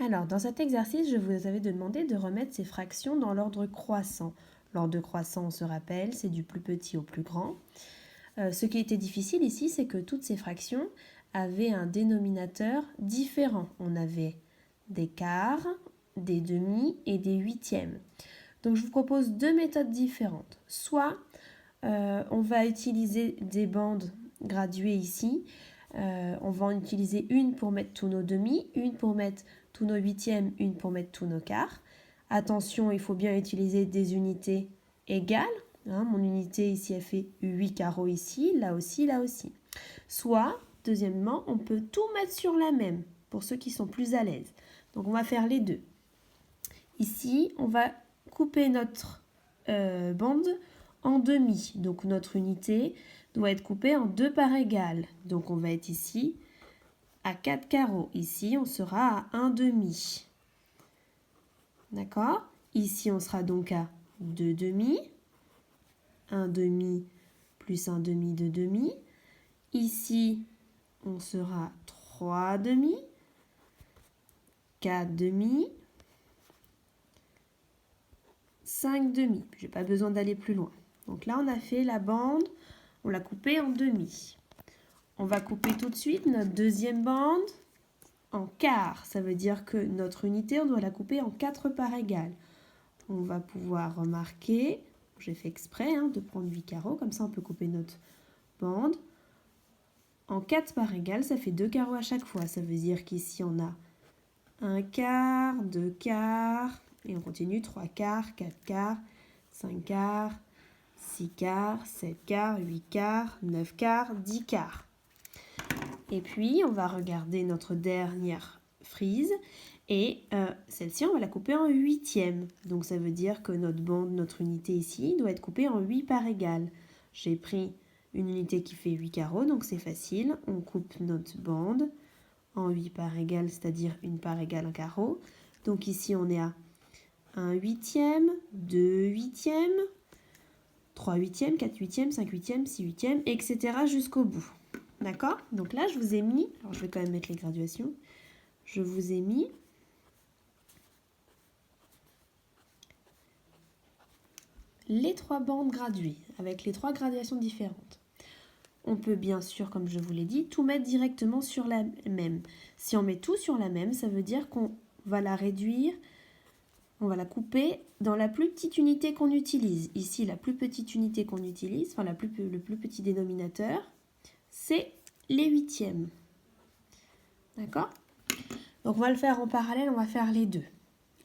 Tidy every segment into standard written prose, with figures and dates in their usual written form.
Alors, dans cet exercice, je vous avais demandé de remettre ces fractions dans l'ordre croissant. L'ordre croissant, on se rappelle, c'est du plus petit au plus grand. Ce qui était difficile ici, c'est que toutes ces fractions avaient un dénominateur différent. On avait des quarts, des demi et des huitièmes. Donc, je vous propose deux méthodes différentes. Soit on va utiliser des bandes graduées ici. On va en utiliser une pour mettre tous nos demi, une pour mettre tous nos huitièmes, une pour mettre tous nos quarts. Attention, il faut bien utiliser des unités égales. Mon unité ici, elle fait 8 carreaux ici, là aussi, là aussi. Soit, deuxièmement, on peut tout mettre sur la même, pour ceux qui sont plus à l'aise. Donc, on va faire les deux. Ici, on va couper notre bande en demi. Donc, notre unité doit être coupée en deux parts égales. Donc, on va être ici à 4 carreaux. Ici, on sera à 1 demi. D'accord? Ici, on sera donc à 2 demi. 1 demi plus 1 demi de demi. Ici, on sera 3 demi. 4 demi. 5 demi. Je n'ai pas besoin d'aller plus loin. Donc là, on a fait la bande, on l'a coupée en demi. On va couper tout de suite notre deuxième bande en quart. Ça veut dire que notre unité, on doit la couper en 4 parts égales. On va pouvoir remarquer, j'ai fait exprès de prendre 8 carreaux, comme ça on peut couper notre bande. En 4 parts égales, ça fait 2 carreaux à chaque fois. Ça veut dire qu'ici on a 1 quart, 2 quarts, et on continue 3 quarts, 4 quarts, 5 quarts, 6 quarts, 7 quarts, 8 quarts, 9 quarts, 10 quarts. Et puis, on va regarder notre dernière frise. Et celle-ci, on va la couper en huitièmes. Donc, ça veut dire que notre bande, notre unité ici, doit être coupée en 8 parts égales. J'ai pris une unité qui fait 8 carreaux, donc c'est facile. On coupe notre bande en 8 parts égales, c'est-à-dire une part égale un carreau. Donc ici, on est à 1 huitième, 2 huitièmes, 3 huitièmes, 4 huitièmes, 5 huitièmes, 6 huitièmes, etc. jusqu'au bout. D'accord? Donc là, je vous ai mis, alors je vais quand même mettre les graduations, je vous ai mis les 3 bandes graduées, avec les 3 graduations différentes. On peut bien sûr, comme je vous l'ai dit, tout mettre directement sur la même. Si on met tout sur la même, ça veut dire qu'on va la réduire, on va la couper dans la plus petite unité qu'on utilise. Ici, la plus petite unité qu'on utilise, enfin le plus petit dénominateur, c'est les huitièmes. D'accord? Donc on va le faire en parallèle, on va faire les deux.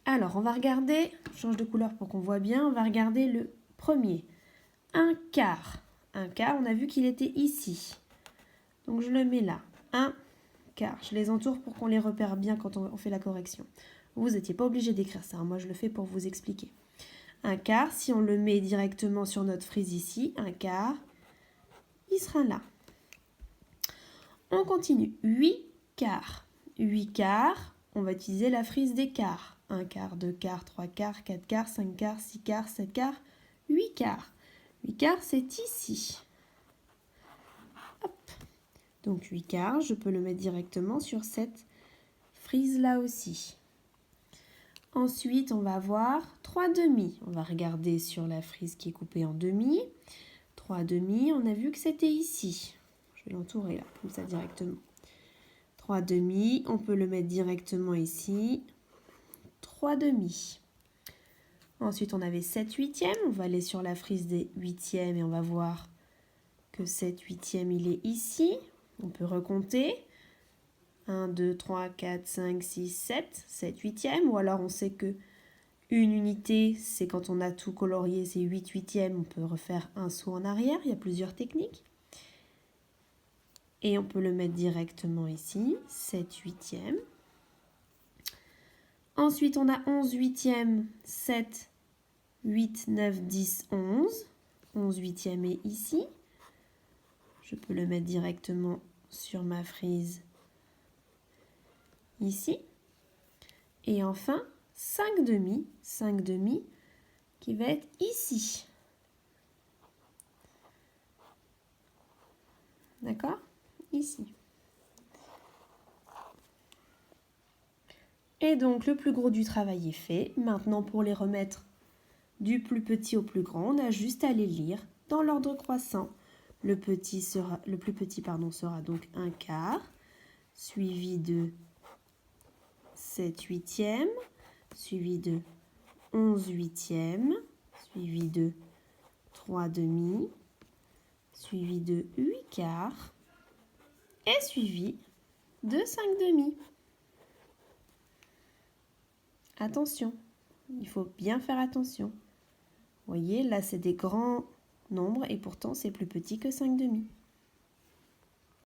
Alors, on va regarder, je change de couleur pour qu'on voit bien, on va regarder le premier. Un quart. Un quart, on a vu qu'il était ici. Donc je le mets là. Un quart. Je les entoure pour qu'on les repère bien quand on fait la correction. Vous n'étiez pas obligé d'écrire ça, moi je le fais pour vous expliquer. Un quart, si on le met directement sur notre frise ici, un quart, il sera là. On continue. 8 quarts. 8 quarts, on va utiliser la frise des quarts. 1 quart, 2 quarts, 3 quarts, 4 quarts, 5 quarts, 6 quarts, 7 quarts, 8 quarts. 8 quarts, c'est ici. Hop. Donc 8 quarts, je peux le mettre directement sur cette frise-là aussi. Ensuite, on va avoir 3 demi. On va regarder sur la frise qui est coupée en demi. 3 demi, on a vu que c'était ici. Je vais l'entourer là, comme ça directement. 3 demi, on peut le mettre directement ici. 3 demi. Ensuite, on avait 7 huitièmes. On va aller sur la frise des huitièmes et on va voir que 7 huitièmes, il est ici. On peut recompter. 1, 2, 3, 4, 5, 6, 7. 7 huitièmes. Ou alors, on sait que une unité, c'est quand on a tout colorié, c'est 8 huitièmes. On peut refaire un saut en arrière. Il y a plusieurs techniques. Et on peut le mettre directement ici. 7 huitièmes. Ensuite, on a 11 huitièmes, 7, 8, 9, 10, 11. 11 huitièmes est ici. Je peux le mettre directement sur ma frise ici. Et enfin, 5 demi qui va être ici. D'accord? Ici. Et donc le plus gros du travail est fait. Maintenant pour les remettre du plus petit au plus grand, on a juste à les lire dans l'ordre croissant. Le plus petit sera donc 1/4, suivi de 7/8, suivi de 11/8, suivi de 3/2, suivi de 8/4 et suivi de 5/2. Attention, il faut bien faire attention. Vous voyez, là c'est des grands nombres et pourtant c'est plus petit que 5/2.